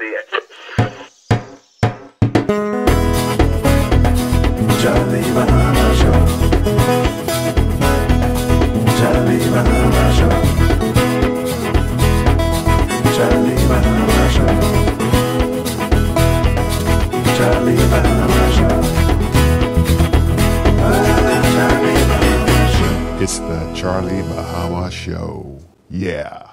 see it. Charlie Bahama Show. Charlie Bahama Show. Charlie Bahama Show. Charlie Bahama Show. Charlie Bahama Show. It's the Charlie Bahama Show. Yeah.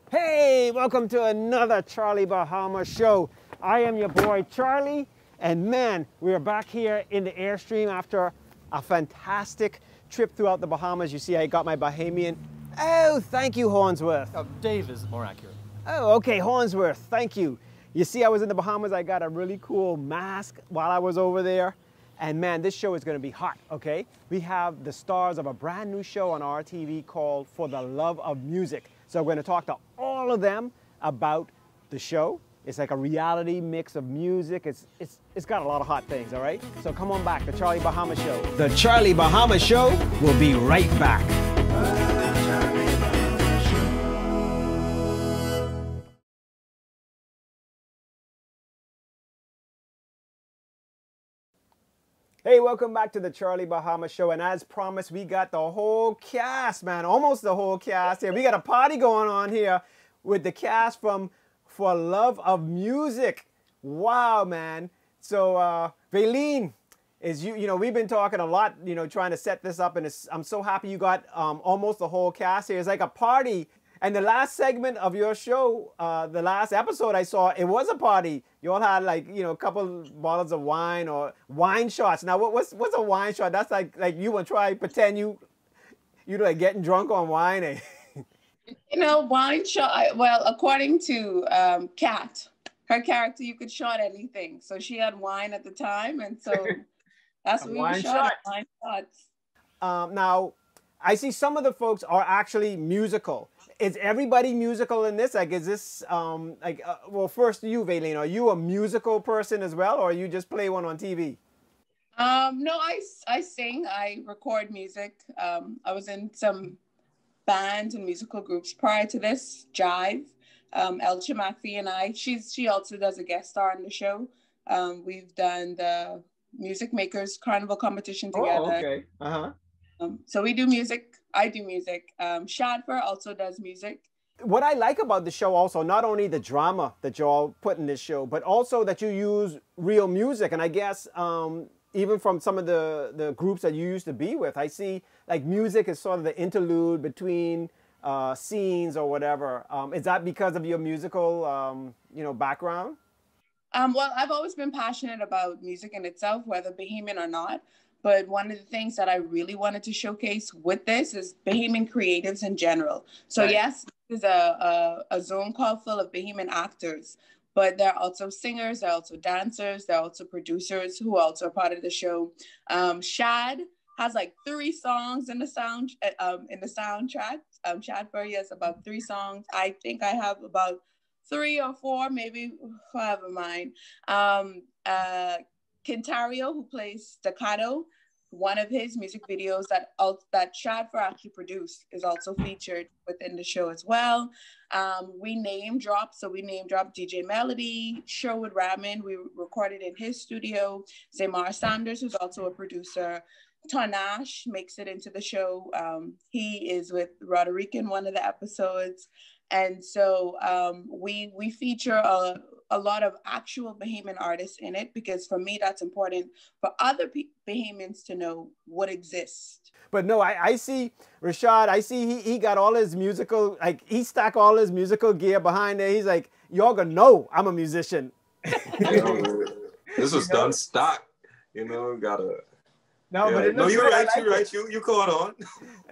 Hey, welcome to another Charlie Bahama Show. I am your boy Charlie, and man, we are back here in the Airstream after a fantastic trip throughout the Bahamas. You see, I got my Bahamian. Oh, thank you, Hornsworth. Dave is more accurate. Oh, okay, Hornsworth, thank you. You see, I was in the Bahamas. I got a really cool mask while I was over there. And man, this show is going to be hot, okay? We have the stars of a brand new show on RTV called For the Love of Music. So we're going to talk to all of them about the show. It's like a reality mix of music. It's got a lot of hot things, all right? So come on back, the Charlie Bahama Show. The Charlie Bahama Show will be right back. Hey, welcome back to the Charlie Bahama Show. And as promised, we got the whole cast, man. Almost the whole cast here. We got a party going on here with the cast from For Love of Music. Wow, man. So, Valine, you know, we've been talking a lot, you know, trying to set this up. And I'm so happy you got almost the whole cast here. It's like a party. And the last segment of your show, the last episode I saw, it was a party. You all had like, you know, a couple bottles of wine or wine shots. Now, what's a wine shot? That's like you want to try pretend you like getting drunk on wine. Eh? You know, wine shot. Well, according to Kat, her character, you could shot anything. So she had wine at the time, and so that's what we were shot. Wine shots. Now, I see some of the folks are actually musical. Is everybody musical in this? Like, is this, well, first you, Valine, are you a musical person as well, or you just play one on TV? No, I sing, I record music. I was in some bands and musical groups prior to this, Jive. Elcha McPhee and I, she also does a guest star on the show. We've done the Music Makers Carnival competition together. Oh, okay. Uh-huh. So we do music. I do music. Shadfer also does music. What I like about the show also, not only the drama that you all put in this show, but also that you use real music. And I guess even from some of the groups that you used to be with, I see like music is sort of the interlude between scenes or whatever. Is that because of your musical, you know, background? Well, I've always been passionate about music in itself, whether Bahamian or not. But one of the things that I really wanted to showcase with this is Bahamian creatives in general. So right. Yes, this is a Zoom call full of Bahamian actors, but there are also singers, there are also dancers, there are also producers who are also a part of the show. Shad has like 3 songs in the soundtrack. Shad Furry has about 3 songs. I think I have about 3 or 4, maybe 5 of mine. Kentario, who plays Staccato, one of his music videos that Shadfer actually produced is also featured within the show as well. We name dropped DJ Melody, Sherwood Raman, we recorded in his studio. Zamar Sanders, who's also a producer. Tonash makes it into the show. He is with Roderick in one of the episodes. And so we feature a lot of actual Bahamian artists in it, because for me, that's important for other Bahamians to know what exists. But no, I see Rashad, I see he got all his musical, like he stacked all his musical gear behind there. He's like, y'all gonna know I'm a musician. This was done stock, you know, gotta. No, yeah. but it looks you're good. right. Like you're right. You caught on.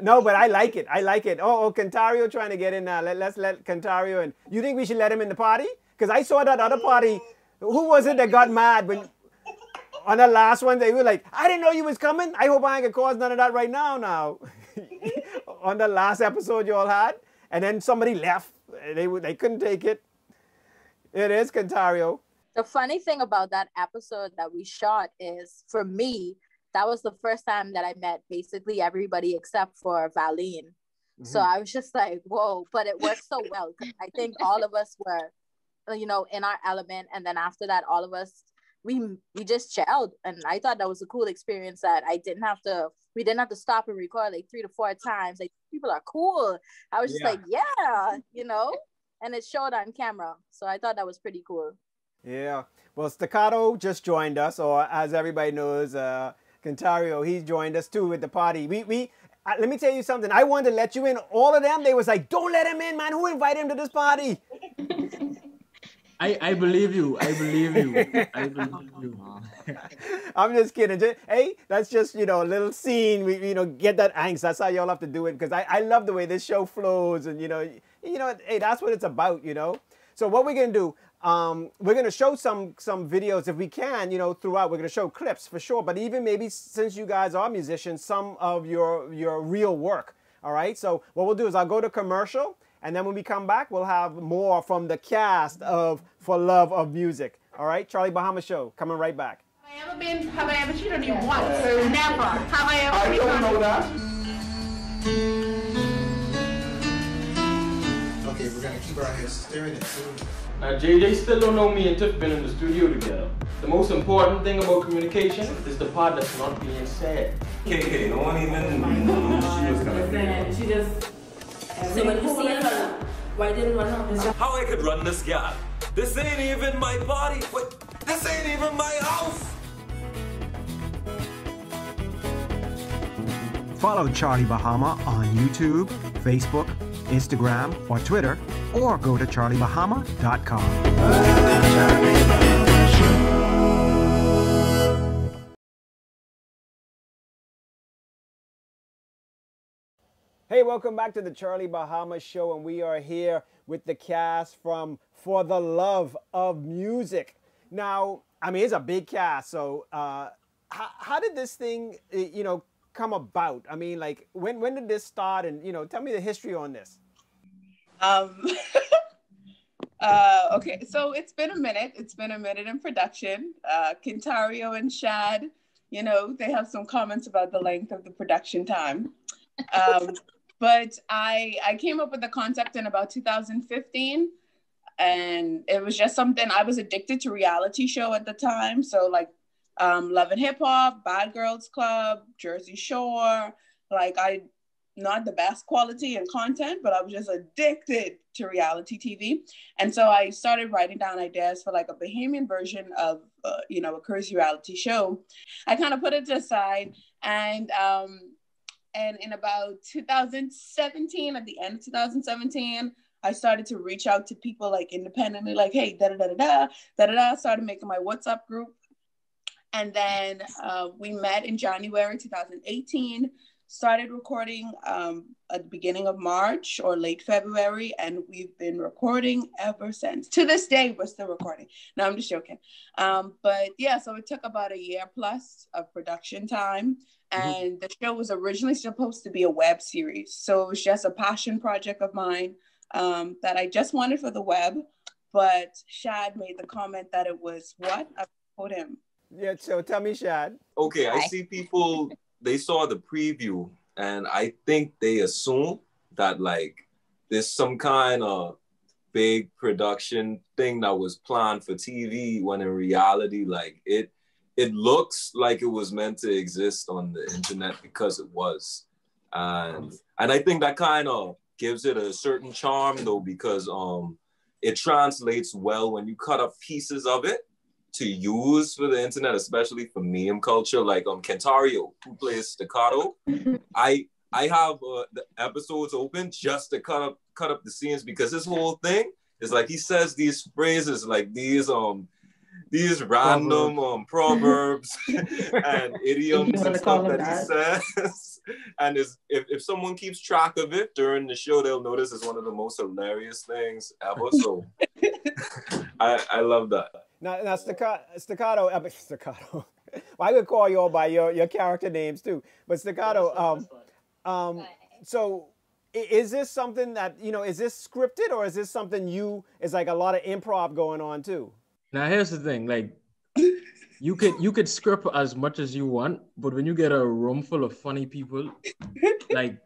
No, but I like it. I like it. Oh, Kentario trying to get in now. Let's let Kentario in. You think we should let him in the party? Because I saw that other party. Who was it that got mad when on the last one? They were like, "I didn't know you was coming. I hope I ain't gonna cause none of that right now." Now, on the last episode you all had, and then somebody left. They couldn't take it. It is Kentario. The funny thing about that episode that we shot is, for me, that was the first time that I met basically everybody except for Valine. So I was just like, whoa, but it worked so well. I think all of us were you know, in our element. And then after that, all of us, we just chilled. And I thought that was a cool experience that we didn't have to stop and record like 3 to 4 times. Like, people are cool. I was just like, yeah, you know, and it showed on camera. So I thought that was pretty cool. Yeah. Well, Staccato just joined us, or as everybody knows, Cantario, he's joined us too with the party. Let me tell you something. I wanted to let you in. All of them, they was like, don't let him in, man. Who invited him to this party? I believe you. I believe you. I believe you. I'm just kidding. Hey, that's just, you know, a little scene. We, you know, get that angst. That's how y'all have to do it, because I love the way this show flows, and you know, hey, that's what it's about, you know. So what we're gonna do, we're gonna show some videos if we can, you know, throughout. We're gonna show clips for sure, but even maybe since you guys are musicians, some of your real work. All right. So what we'll do is I'll go to commercial, and then when we come back, we'll have more from the cast of For Love of Music. All right, Charlie Bahama Show, coming right back. Have I ever cheated on you once? Never. Have I ever? I don't know that. Okay, we're gonna keep our heads staring at it. Now, JJ still don't know me and Tiff been in the studio together. The most important thing about communication is the part that's not being said. Okay, no one even knew she was gonna be. She just. So when you see her, why didn't run up? How I could run this girl? This ain't even my body. Wait, this ain't even my house. Follow Charlie Bahama on YouTube, Facebook, Instagram, or Twitter, or go to charliebahama.com. Charlie Bahama Show. Hey, welcome back to the Charlie Bahama Show, and we are here with the cast from For the Love of Music. Now, I mean, it's a big cast, so how did this thing, you know, come about? I mean, like, when did this start? And, you know, tell me the history on this. Okay, so it's been a minute. It's been a minute in production. Cantario and Shad, you know, they have some comments about the length of the production time. But I came up with the concept in about 2015, and it was just something. I was addicted to reality show at the time. So like Love and Hip Hop, Bad Girls Club, Jersey Shore, like not the best quality and content, but I was just addicted to reality TV. And so I started writing down ideas for like a Bahamian version of, you know, a crazy reality show. I kind of put it aside, and in about 2017, at the end of 2017, I started to reach out to people like independently, like, hey, da-da-da-da-da, started making my WhatsApp group. And then we met in January 2018, started recording at the beginning of March or late February, and we've been recording ever since. To this day, we're still recording. No, I'm just joking. But yeah, so it took about a year plus of production time. And the show was originally supposed to be a web series. So it was just a passion project of mine that I just wanted for the web. But Shad made the comment that it was what? I quote him. Yeah, so tell me, Shad. Okay, I see people, they saw the preview, and I think they assume that like there's some kind of big production thing that was planned for TV, when in reality, like it looks like it was meant to exist on the internet because it was. And I think that kind of gives it a certain charm though, because it translates well when you cut up pieces of it to use for the internet, especially for meme culture, like Cantario, who plays Staccato. I have the episodes open just to cut up the scenes, because his whole thing is like he says these phrases, like these random proverbs and idioms and stuff that he says. And if someone keeps track of it during the show, they'll notice it's one of the most hilarious things ever. So I love that. Now Staccato. Well, I could call you all by your character names too, but Staccato. So is this something that, you know, is this scripted, or is this something is like a lot of improv going on too? Now here's the thing, like you could script as much as you want, but when you get a room full of funny people, like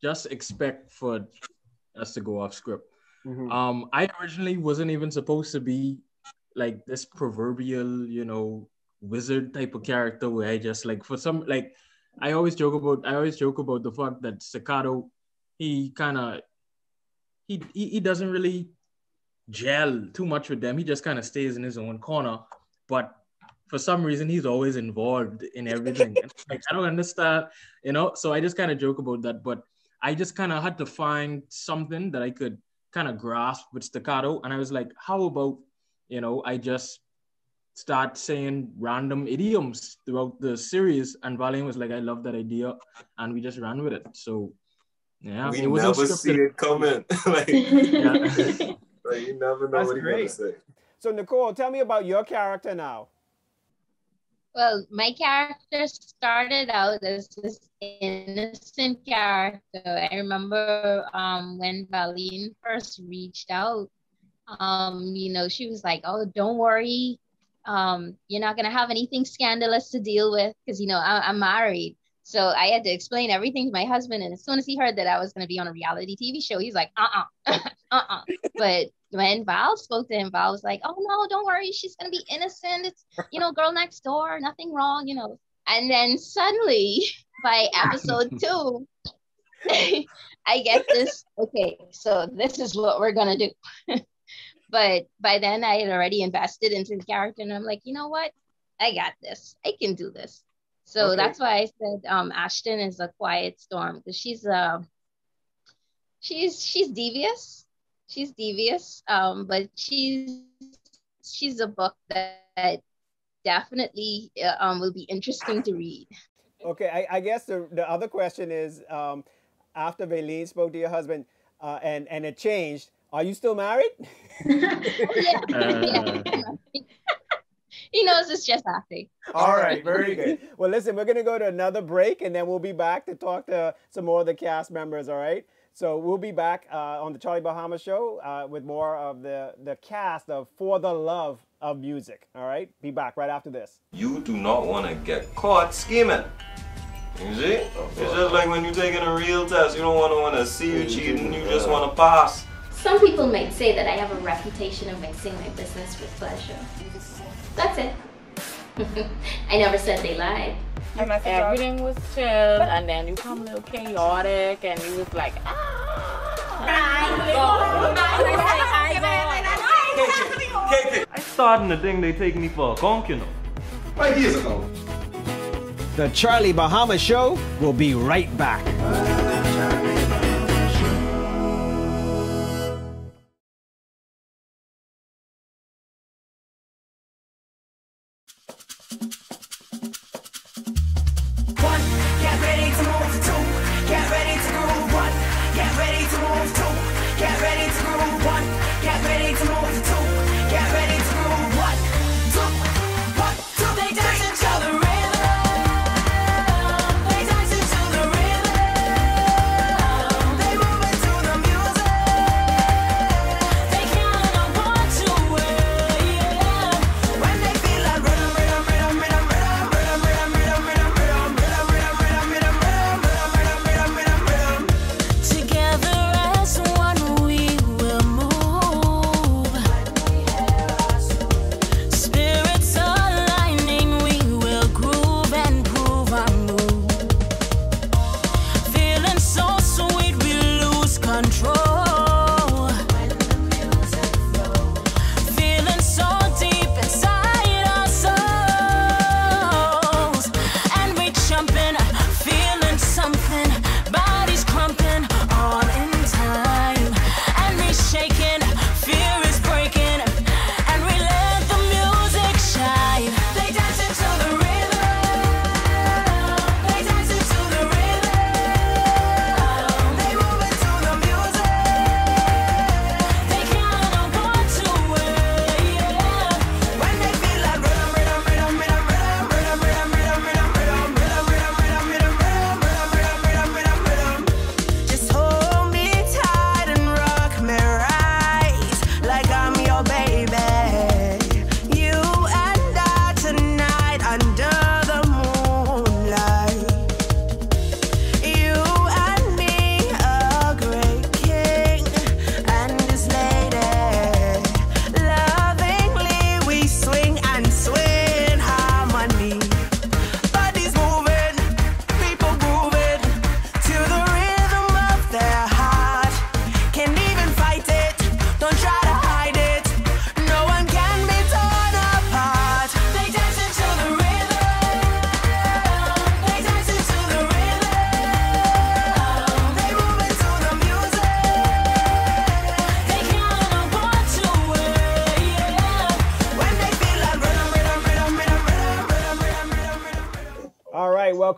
just expect for us to go off script. I originally wasn't even supposed to be like this proverbial, wizard type of character where I just like for some like I always joke about the fact that Staccato, he doesn't really gel too much with them. He just kind of stays in his own corner. But for some reason, he's always involved in everything. Like, I don't understand, so I just kind of joke about that. But I just kind of had to find something that I could kind of grasp with Staccato. And I was like, how about, I just start saying random idioms throughout the series. And Valiant was like, I love that idea. And we just ran with it. So, yeah. We it was never see it coming. Like, yeah. Like, you never know what you're going to say. So, Nicole, tell me about your character now. Well, my character started out as this innocent character. I remember when Valine first reached out, she was like, oh, don't worry. You're not going to have anything scandalous to deal with because, I'm married. So I had to explain everything to my husband. And as soon as he heard that I was going to be on a reality TV show, he's like, But when Val spoke to him, Val was like, oh, no, don't worry. She's going to be innocent. It's, girl next door, nothing wrong, And then suddenly by episode 2, I get this, okay, so this is what we're going to do. But by then I had already invested into the character and I'm like, you know what? I got this. I can do this. So okay. That's why I said Ashton is a quiet storm because she's devious. She's devious, but she's a book that definitely will be interesting to read. Okay, I guess the other question is, after Valine spoke to your husband and it changed, are you still married? Yeah. He knows it's just acting. All right, very good. Well, listen, we're going to go to another break, and then we'll be back to talk to some more of the cast members, all right? So we'll be back on the Charlie Bahama Show with more of the cast of For the Love of Music, all right? Be back right after this. You do not want to get caught scheming. You see? It's just like when you're taking a real test. You don't want to see you cheating. You just want to pass. Some people might say that I have a reputation of mixing my business with pleasure. That's it. I never said they lied. Everything was chill, and then you come a little chaotic, and you was like, I starting to think they take me for a conk, 5 years ago. The Charlie Bahama Show will be right back.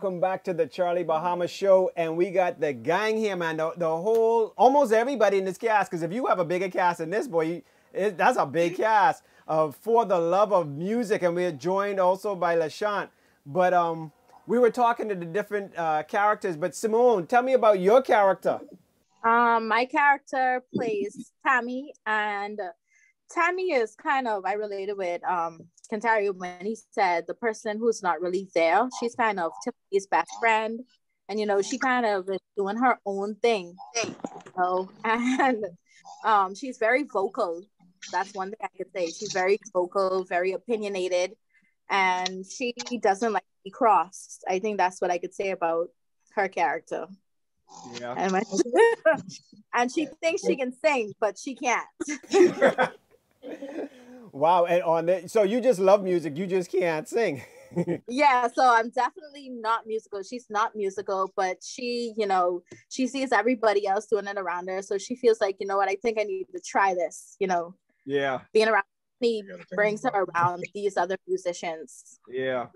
welcome back to the Charlie Bahama Show. And we got the gang here, man. The whole, almost everybody in this cast, because if you have a bigger cast than this, boy, that's a big cast. For the love of music. And we're joined also by LaShant. But we were talking to the different characters. But Simone, tell me about your character. My character plays Tammy, and Tammy is kind of, I related with Kentario when he said the person who's not really there. She's kind of Tiffany's best friend, and you know, she kind of is doing her own thing. So, and she's very vocal. That's one thing I could say. She's very vocal, very opinionated, and she doesn't like to be crossed. I think that's what I could say about her character. Yeah. And she thinks she can sing, but she can't. Wow. And on the, so you just love music, you just can't sing. Yeah, so I'm definitely not musical. She's not musical, but she, you know, she sees everybody else doing it around her. So she feels like, you know what, I think I need to try this, you know. Yeah. Being around me brings her around these other musicians. Yeah.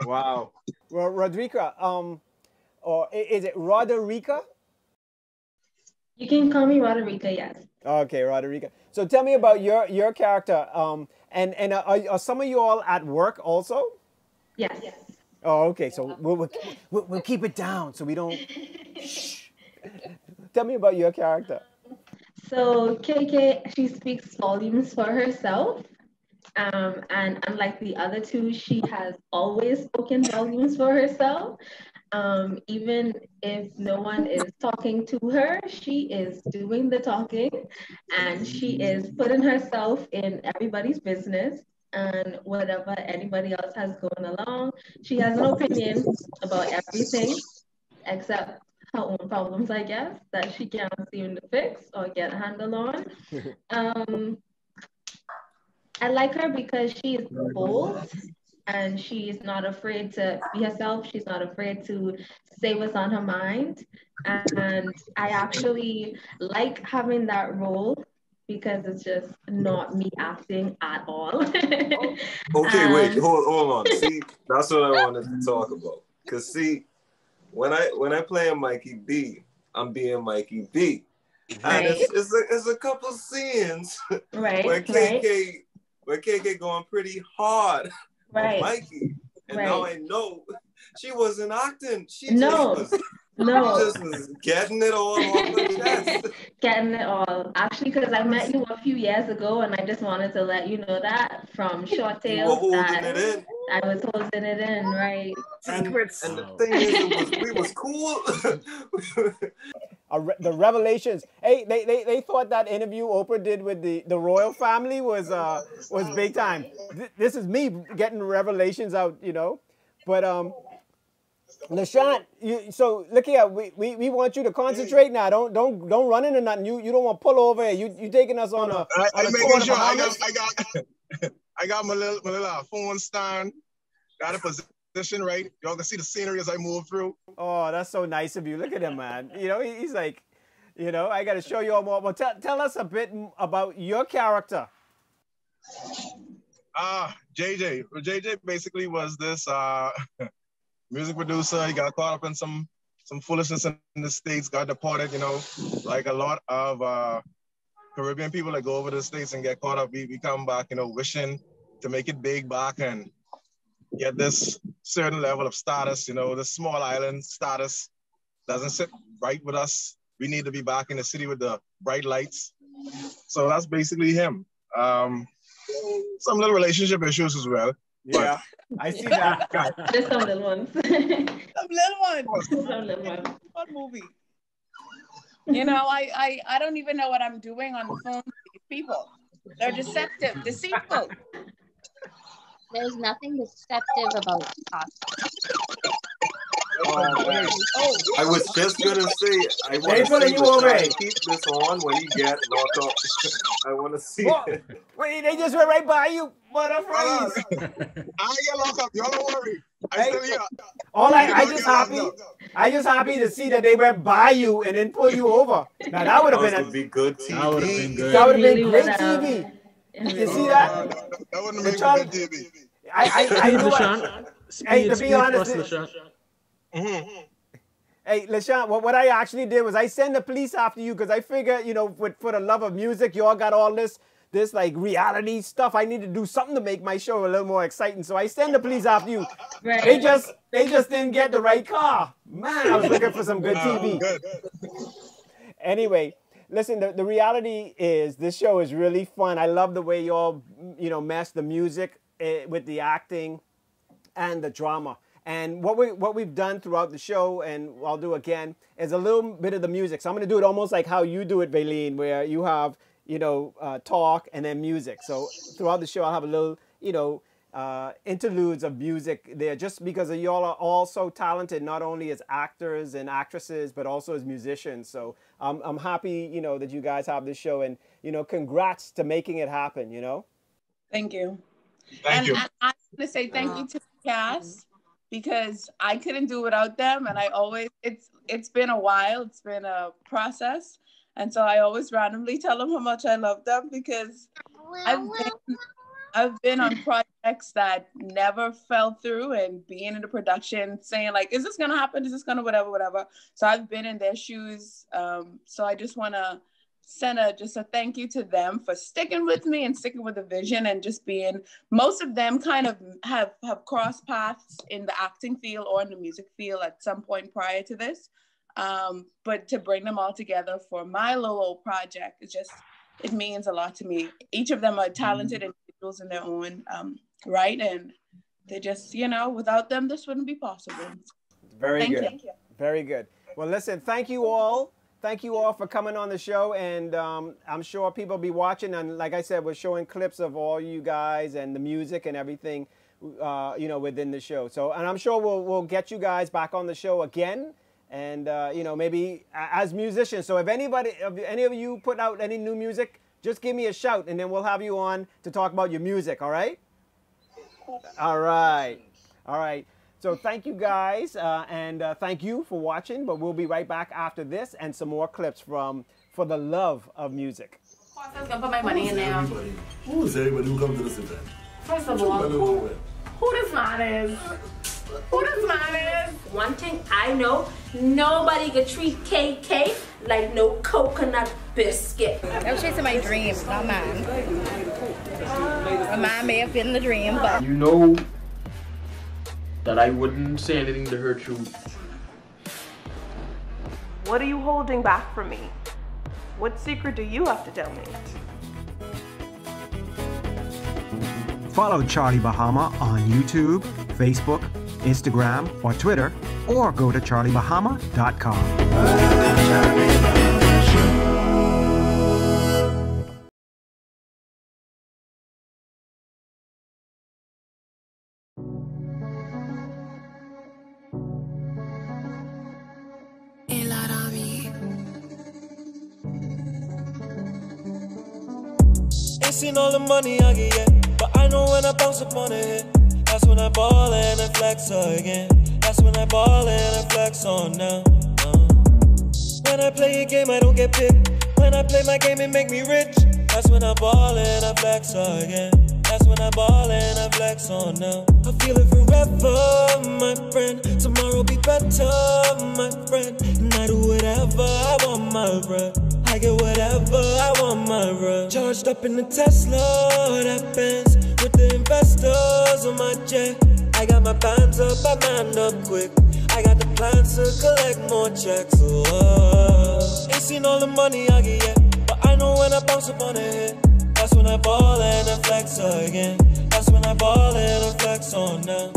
Wow. Well, Rodrika, or is it Roderica? You can call me Roderica, yes. Okay, Roderica. So tell me about your character. And are some of you all at work also? Yes. Oh, okay. So we'll keep it down so we don't. Shh. Tell me about your character. So KK, she speaks volumes for herself. And unlike the other two, she has always spoken volumes for herself. Even if no one is talking to her, she is doing the talking, and she is putting herself in everybody's business, and whatever anybody else has going along, she has an opinion about everything except her own problems, I guess, that she can't seem to fix or get a handle on. I like her because she is bold, and she's not afraid to be herself. She's not afraid to say what's on her mind. And I actually like having that role because it's just not me acting at all. Okay, wait, hold on. See, that's what I wanted to talk about. Cause see, when I play a Mikey B, I'm being Mikey B. And it's a couple scenes where KK going pretty hard. Right. Mikey. And now I know she wasn't acting. She just was getting it all off her chest. Getting it all. Actually, because I met you a few years ago, and I just wanted to let you know that from Short Tales that I was holding it in, right? And the thing is, we was cool. The revelations. Hey, they thought that interview Oprah did with the royal family was big time. This is me getting revelations out, you know. But LaShant, so look here, we want you to concentrate now. Don't run into nothing. You don't want to pull over. You taking us on a making sure I got my little phone stand. Got a position right. Y'all can see the scenery as I move through. Oh, that's so nice of you. Look at him, man. You know, he's like, you know, I got to show you all more. Well, tell us a bit about your character. JJ. Well, JJ basically was this music producer. He got caught up in some foolishness in the States, got deported, you know, like a lot of Caribbean people that go over to the States and get caught up. We come back, you know, wishing to make it big back and get this certain level of status, you know, the small island status doesn't sit right with us. We need to be back in the city with the bright lights. So that's basically him. Some little relationship issues as well. Yeah, I see that. Just some little ones. Some little ones. What movie? You know, I don't even know what I'm doing on the phone with these people. They're deceptive, deceitful. There's nothing deceptive about us. I was just gonna say, I want to see the keep this on when you get locked up. I want to see it. Wait, they just went right by you, motherfuckers. I get locked up. Y'all don't worry. I still here. I just happy to see that they went by you and then pull you over. Now that would have been good TV. That would have been good. That would have been great TV. You see that? That wouldn't have been good TV. I know. Hey, to be honest. Hey, LaShawn, what I actually did was I sent the police after you because I figured, you know, for the love of music, you all got all this like reality stuff. I need to do something to make my show a little more exciting. So I sent the police after you. Right. They just didn't get the right car. Man, I was looking for some good TV. Anyway, listen, the reality is this show is really fun. I love the way you all, you know, mesh the music with the acting and the drama. And what we've done throughout the show, and I'll do again, is a little bit of the music. So I'm going to do it almost like how you do it, Valine, where you have, you know, talk and then music. So throughout the show, I'll have a little, you know, interludes of music there, just because y'all are all so talented, not only as actors and actresses, but also as musicians. So I'm happy, you know, that you guys have this show, and, you know, congrats to making it happen, you know? Thank you. Thank you. And I want to say thank you to the cast, because I couldn't do without them. And I always, it's been a while, it's been a process. And so I always randomly tell them how much I love them, because I've been on projects that never fell through, and being in the production saying like, is this gonna happen? Is this gonna whatever? So I've been in their shoes. So I just wanna send just a thank you to them for sticking with me and sticking with the vision, and just being, most of them kind of have crossed paths in the acting field or in the music field at some point prior to this. But to bring them all together for my little old project, it means a lot to me. Each of them are talented individuals in their own right, and they just, you know, without them, this wouldn't be possible. Very good. Thank you. Very good. Well, listen, thank you all. Thank you all for coming on the show, and I'm sure people will be watching. And like I said, we're showing clips of all you guys and the music and everything, you know, within the show. So, and I'm sure we'll get you guys back on the show again, and you know, maybe as musicians. So if any of you put out any new music, just give me a shout, and then we'll have you on to talk about your music. All right? All right. All right. So thank you guys, and thank you for watching, but we'll be right back after this and some more clips from For the Love of Music. I was going to put my money in there. Who is everybody who comes to this event? First of all, who this man is? Who this man is? One thing I know, nobody could treat KK like no coconut biscuit. I was chasing my dreams, not mine. A man may have been in the dream, but... You know that I wouldn't say anything to hurt you. What are you holding back from me? What secret do you have to tell me? Follow Charlie Bahama on YouTube, Facebook, Instagram, or Twitter, or go to charliebahama.com. Seen all the money I get yet, but I know when I bounce up on a hit, that's when I ball and I flex again. That's when I ball and I flex on now. When I play a game, I don't get picked. When I play my game, it make me rich. That's when I ball and I flex again. That's when I ball and I flex on now. I feel it forever, my friend. Tomorrow be better, my friend. And I do whatever I want, my friend. I get whatever I want, my run. Charged up in the Tesla, that Benz, with the investors on my jet. I got my bands up, I manned up quick. I got the plans to collect more checks. Ain't seen all the money I get yet, but I know when I bounce up on a hit, that's when I ball and I flex again. That's when I ball and I flex on now.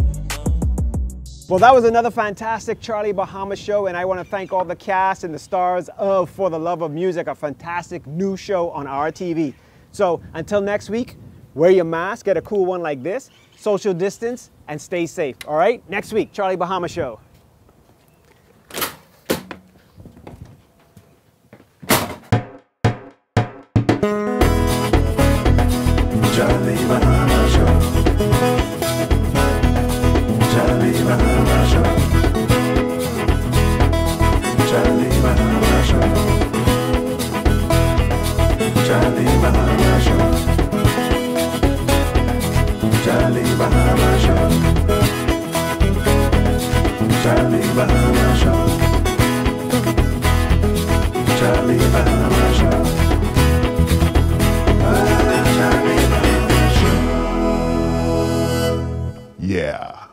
Well, that was another fantastic Charlie Bahama show, and I want to thank all the cast and the stars of For the Love of Music, a fantastic new show on our TV. So until next week, wear your mask, get a cool one like this, social distance, and stay safe. All right? Next week, Charlie Bahama Show. Charlie Bahama Show. Charlie Bahama Show. Charlie Bahama Show. Charlie Bahama Show. Charlie Bahama Show. Charlie Bahama Charlie Bahama Show. The Charlie Bahama Show. Yeah.